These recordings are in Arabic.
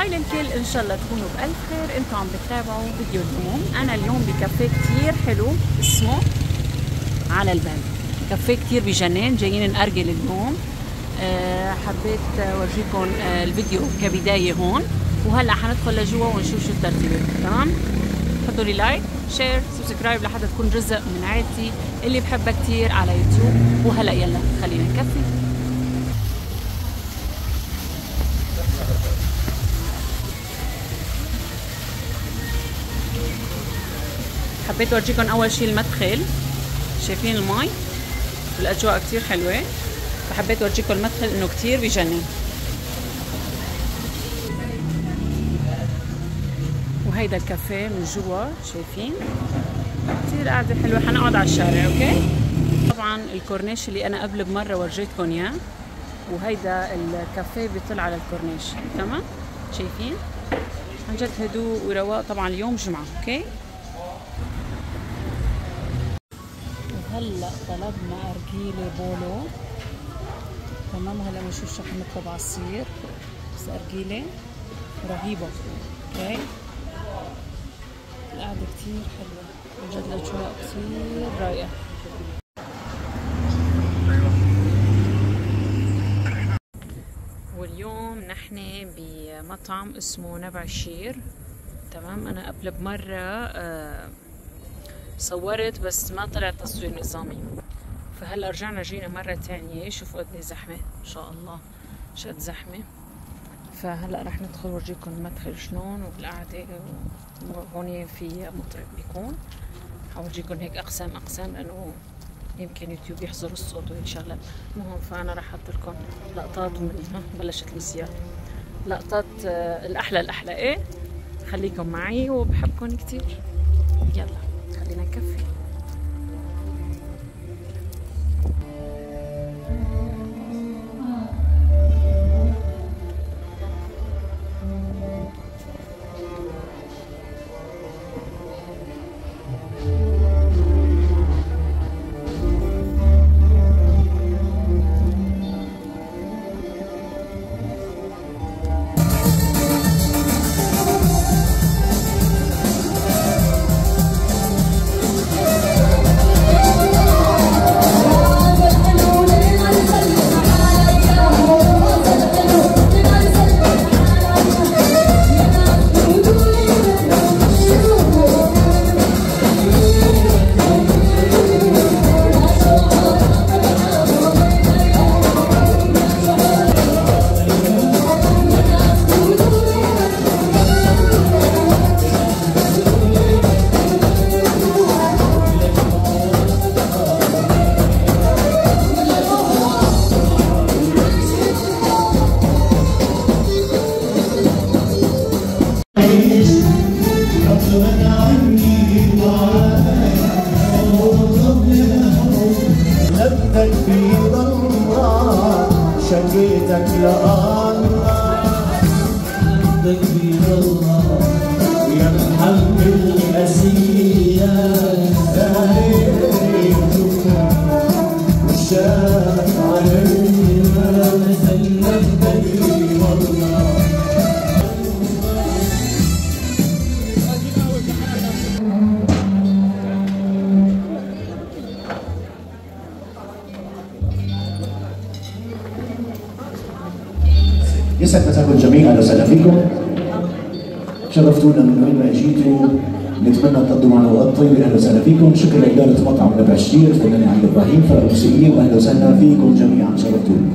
خيل الكل ان شاء الله تكونوا بالف خير. انتم عم بتتابعوا فيديو اليوم. انا اليوم بكافيه كتير حلو اسمه على الباب، كافيه كتير بجنن، جايين نأرجل اليوم. حبيت اورجيكم الفيديو كبدايه هون، وهلا حندخل لجوا ونشوف شو الترتيب. تمام؟ حطوا لي لايك شير سبسكرايب لحتى تكون جزء من عائلتي اللي بحبها كتير على يوتيوب. وهلا يلا خلينا نكفي. حبيت اورجيكم اول شيء المدخل، شايفين المي والاجواء كتير حلوه، فحبيت اورجيكم المدخل انه كتير بجنن. وهيدا الكافيه من جوا شايفين كتير قاعده حلوه. حنقعد على الشارع. اوكي، طبعا الكورنيش اللي انا قبل بمره ورجيتكم اياه، وهيدا الكافيه بيطل على الكورنيش. تمام؟ شايفين عن جد هدوء ورواق. طبعا اليوم جمعه. اوكي، هلا طلبنا ارجيله بولو. تمام، هلا بنشوف شو حنطلب عصير، بس ارجيله رهيبه. اوكي، القعده كتير حلوه بجد، الاجواء كتير رايقه. واليوم نحن بمطعم اسمه نبع شير. تمام، انا قبل بمره صورت بس ما طلع تصوير نظامي، فهلا رجعنا جينا مرة تانية. شوفوا قد ايه زحمة، ما شاء الله شد زحمة. فهلا رح ندخل ورجيكم المدخل شلون وبالقعدة. هون في مطرب بيكون، حورجيكم هيك اقسام لانه يمكن يوتيوب يحظر الصوت وهيك شغلات. المهم فانا رح احط لكم لقطات من بلشت الزيارة، لقطات الاحلى ايه. خليكم معي وبحبكم كتير. يلا خلينا نكفي. شقيتك يا الله، تكبير الله يرحم الأسية وشاف علينا مثلك تكبير الله. يسعد مساكم الجميع، اهلا وسهلا فيكم. شرفتونا من وين ما اجيتوا، نتمنى تقضوا معنا وقت طيب. اهلا وسهلا فيكم. شكرا لاداره مطعم نبع شير، فنان عبد ابراهيم، فرق الموسيقيين، واهلا وسهلا فيكم جميعا. شرفتونا.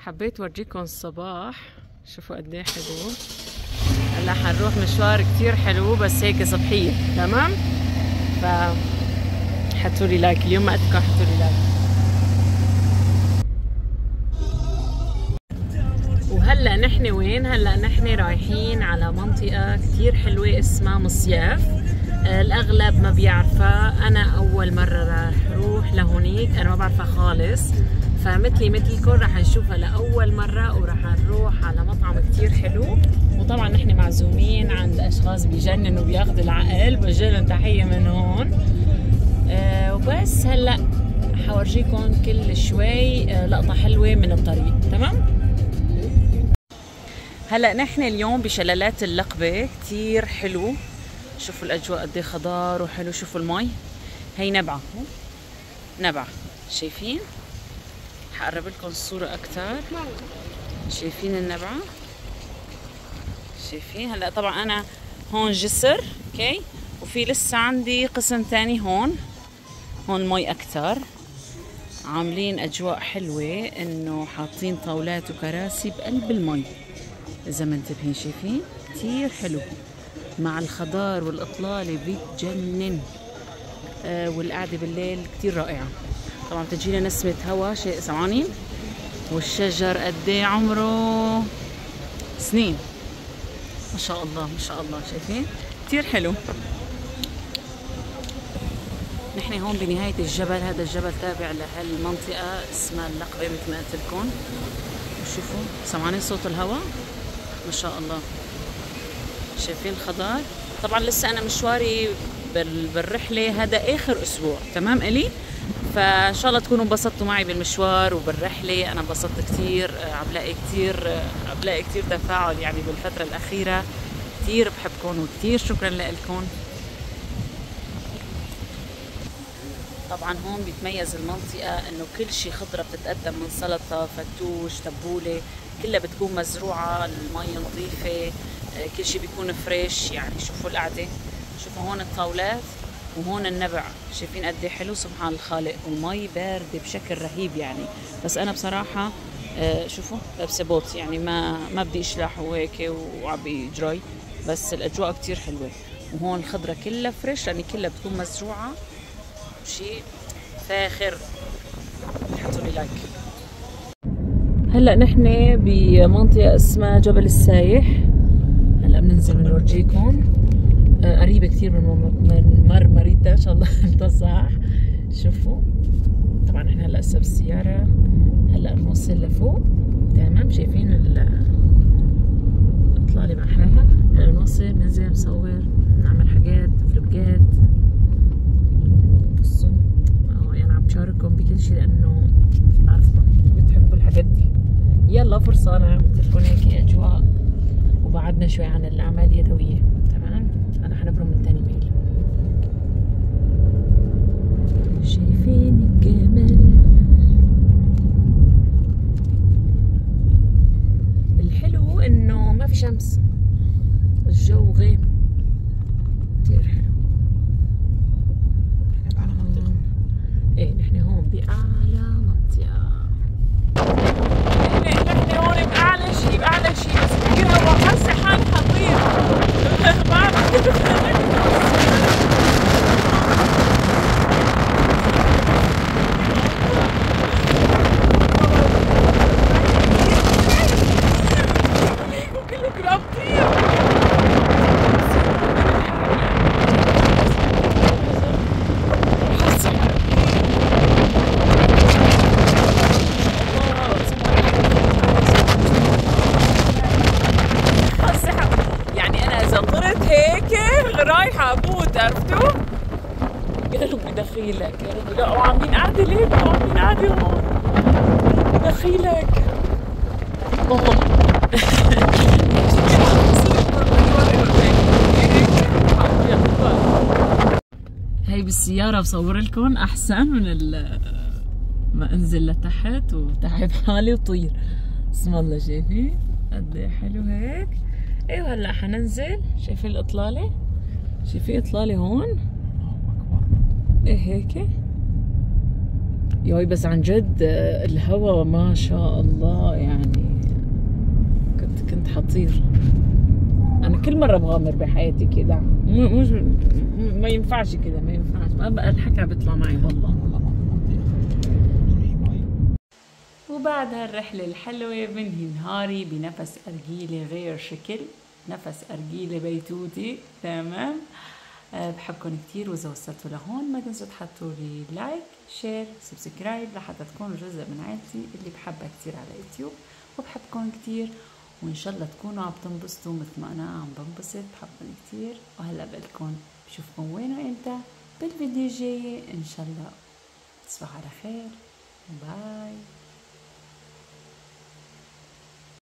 حبيت ورجيكم الصباح، شوفوا قد ايه حلو. هلا حنروح مشوار كتير حلو بس هيك صبحية، تمام؟ ف حطوا لي لايك اليوم، ما اتذكر حطوا لي لايك. وهلا نحن وين؟ هلا نحن رايحين على منطقة كتير حلوة اسمها مصياف. الاغلب ما بيعرفها، انا اول مرة راح اروح لهونيك، انا ما بعرفها خالص، فمثلي مثلكم راح نشوفها لاول مرة وراح نروح على مطعم كتير حلو. وطبعا نحن معزومين عند اشخاص بيجننوا وبياخذوا العقل، بوجه لهم تحية من هون. وبس هلا حورجيكم كل شوي لقطة حلوة من الطريق، تمام؟ هلا نحن اليوم بشلالات اللقبة، كتير حلو. شوفوا الاجواء قد ايه خضار وحلو. شوفوا المي، هي نبعة، نبعة، شايفين؟ حقرب لكم الصورة اكثر. شايفين النبعة؟ شايفين؟ هلا طبعا انا هون جسر، اوكي، وفي لسه عندي قسم ثاني هون المي اكثر. عاملين اجواء حلوة، انه حاطين طاولات وكراسي بقلب المي اذا منتبهين. شايفين؟ كتير حلو مع الخضار والاطلالة، بتجنن. والقعدة بالليل كتير رائعة. طبعا بتجينا نسمة هوا، شيء سمعانين؟ والشجر قد ايه عمره سنين، ما شاء الله ما شاء الله. شايفين؟ كتير حلو. نحن هون بنهاية الجبل، هذا الجبل تابع لهالمنطقة اسمها اللقبة مثل ما قلت لكم. وشوفوا سمعانين صوت الهواء؟ ما شاء الله. شايفين الخضار؟ طبعا لسه انا مشواري بالرحلة هذا اخر اسبوع، تمام الي؟ فان شاء الله تكونوا انبسطتوا معي بالمشوار وبالرحلة. انا انبسطت كثير، عم بلاقي كثير تفاعل يعني بالفترة الأخيرة. كثير بحبكم وكثير شكرا لكم. طبعا هون بيتميز المنطقة انه كل شيء خضرة بتتقدم، من سلطة، فتوش، تبولة، كلها بتكون مزروعة، المي نظيفة، كل شيء بيكون فريش. يعني شوفوا القعدة، شوفوا هون الطاولات وهون النبع، شايفين قد ايه حلو؟ سبحان الخالق. والمي باردة بشكل رهيب يعني. بس انا بصراحة شوفوا لابسة بوت، يعني ما بدي اشلح وهيك وعبي جراي، بس الاجواء كتير حلوة. وهون الخضرة كلها فريش لان كلها بتكون مزروعة، شيء فاخر. حطوا لي لايك. هلا نحن بمنطقة اسمها جبل السايح. هلا بننزل بنورجيكم، قريبة كثير من مرمريتا، ان شاء الله انت صح. شوفوا طبعا احنا هلا هسه بالسيارة، هلا بنوصل لفوق، تمام؟ شايفين الاطلالة مع حالها. هلا بنوصل، بننزل نصور، نعمل حاجات، فلوجات. بصوا يعني عم بشارككم بكل شيء لانه بعرفكم بتحبوا الحاجات دي. يلا فرصة انا عملت لكم هيك اجواء، وبعدنا شوي عن الاعمال اليدوية، تمام؟ انا حنبرم من ثاني ميل. شايفين الجمال الحلو؟ انه ما في شمس، الجو غيم، كتير حلو. ايه نحن هون بأعلى منطقة، نحن هون بأعلى شيء، بأعلى شيء. بس كثير هوا، حاسة حالي حطير. رايحة أموت، عرفتوا؟ يا ربي دخيلك، يا ربي. لا وعاملين قاعدة ليه؟ وعاملين قاعدة هون، دخيلك والله. هي بالسيارة بصور لكم أحسن من ما أنزل لتحت وتعب حالي وطير. بسم الله. شايفين قد ايه حلو هيك؟ ايوه هلا حننزل. شايفين الإطلالة؟ شايفين إطلالة هون؟ ايه هيك ياي بس عن جد الهوا ما شاء الله يعني كنت حطير. انا كل مره بغامر بحياتي كده، مش ما ينفعش كده، ما ينفعش، ما بقى الحكي بيطلع معي والله. وبعد هالرحلة الحلوة بنهي نهاري بنفس أرجيلة غير شكل، نفس أرجيلة بيتوتي. تمام. بحبكم كتير، وإذا وصلتوا لهون ما تنسوا تحطوا لي لايك شير سبسكرايب لحتى تكونوا جزء من عائلتي اللي بحبها كتير على يوتيوب. وبحبكم كتير، وإن شاء الله تكونوا عم تنبسطوا مثل ما أنا عم بنبسط. بحبكم كتير، وهلا بقلكم بشوفكم وين وإمتى بالفيديو الجاي إن شاء الله. تصبحوا على خير. باي.